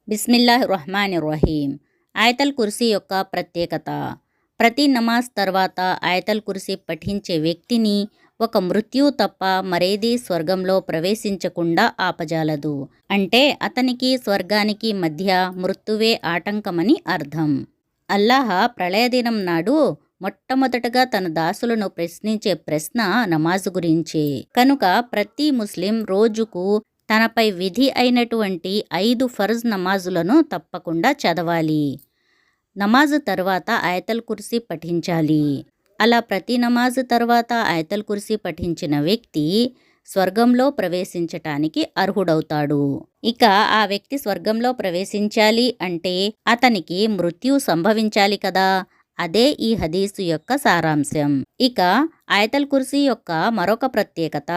బిస్మిల్లాహిర్రహ్మానిర్రహీం. ఆయతల్ కుర్సీ యొక్క ప్రత్యేకత. ప్రతి నమాజ్ తర్వాత ఆయతల్ కుర్సీ పఠించే వ్యక్తిని ఒక మృత్యువు తప్ప మరేదీ స్వర్గంలో ప్రవేశించకుండా ఆపజాలదు. అంటే అతనికి స్వర్గానికి మధ్య మృత్యువే ఆటంకమని అర్థం. అల్లాహ ప్రళయదినం నాడు మొట్టమొదటగా తన దాసులను ప్రశ్నించే ప్రశ్న నమాజు గురించే. కనుక ప్రతి ముస్లిం రోజుకు తనపై విధి అయినటువంటి 5 ఫర్జ్ నమాజులను తప్పకుండా చదవాలి. నమాజు తర్వాత ఆయతల్ కుర్సీ పఠించాలి. అలా ప్రతి నమాజు తర్వాత ఆయతల్ కుర్సీ పఠించిన వ్యక్తి స్వర్గంలో ప్రవేశించటానికి అర్హుడవుతాడు. ఇక ఆ వ్యక్తి స్వర్గంలో ప్రవేశించాలి అంటే అతనికి మృత్యు సంభవించాలి కదా. అదే ఈ హదీసు యొక్క సారాంశం. ఇక ఆయతల్ కుర్సీ యొక్క మరొక ప్రత్యేకత,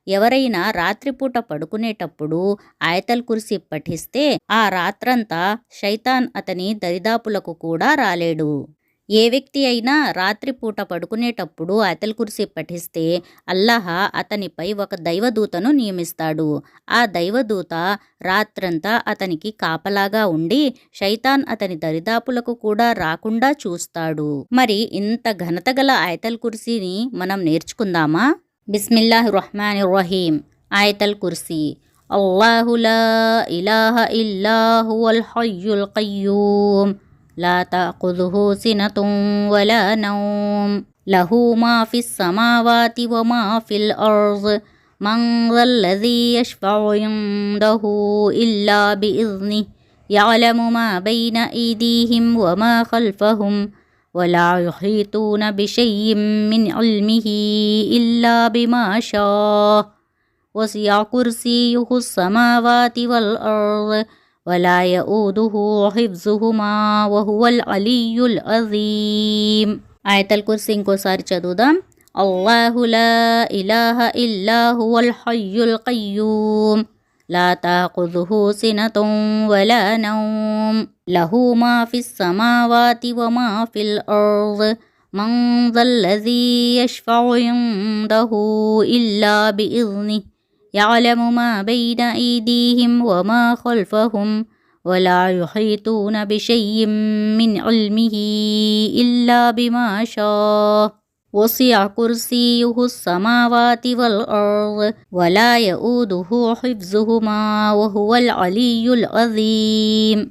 ఎవరైనా రాత్రిపూట పడుకునేటప్పుడు ఆయతల్ కుర్సీ పఠిస్తే ఆ రాత్రంతా శైతాన్ అతని దరిదాపులకు కూడా రాలేడు. ఏ వ్యక్తి అయినా రాత్రిపూట పడుకునేటప్పుడు ఆయతల్ కుర్సీ పఠిస్తే అల్లాహ అతనిపై ఒక దైవదూతను నియమిస్తాడు. ఆ దైవదూత రాత్రంతా అతనికి కాపలాగా ఉండి శైతాన్ అతని దరిదాపులకు కూడా రాకుండా చూస్తాడు. మరి ఇంత ఘనత గల ఆయతల్ కుర్సీని మనం నేర్చుకుందామా? బిస్మిల్లాహిర్రహ్మానిర్రహీం. ఆయతల్ కుర్సీ. అల్లాహు లా ఇలాహ ఇల్లా హువల్ హయ్యుల్ ఖయ్యూమ్ లా తఅఖుదుహు సినతున్ వలా నౌమ్ లహు మా ఫిస్ సమావాతి వ మా ఫిల్ అర్ద్ మన్ దల్లదీ యష్ఫఉ ఇందహు ఇల్లా బిఇజ్నిహి యఅలము మా బైన ఐదీహిం వ మా ఖల్ఫహుం వలా యుహీతూన బిషైఇం మిన్ ఇల్మిహి ఇల్లా బిమా షాఅ వసిఅ కుర్సియ్యుహు స్సమావాతి వల్ అర్ద్ వలా యఊదుహు హిఫ్జుహుమా వహువల్ అలియ్యుల్ అజీమ్. ఆయతల్ కుర్సీ ఇంకోసారి చదువుదాం. అల్లాహు లా ఇలాహ ఇల్లా హువల్ హయ్యుల్ ఖయ్యూమ్ లా తఅఖుదుహు సినతున్ వలా నౌమ్ లహు మా ఫిస్ సమావాతి వ మా ఫిల్ అర్ద్ మన్ దల్లదీ యష్ఫఉ ఇందహు ఇల్లా బిఇజ్నిహి యఅలము మా బైన ఐదీహిం వ మా ఖల్ఫహుం వలా యుహీతూన బిషైఇం మిన్ ఇల్మిహి ఇల్లా బిమా షాఅ వసిఅ కుర్సియ్యుహు స్సమావాతి వల్ అర్ద్ వలా యఊదుహు హిఫ్జుహుమా వహువల్ అలియ్యుల్ అజీమ్.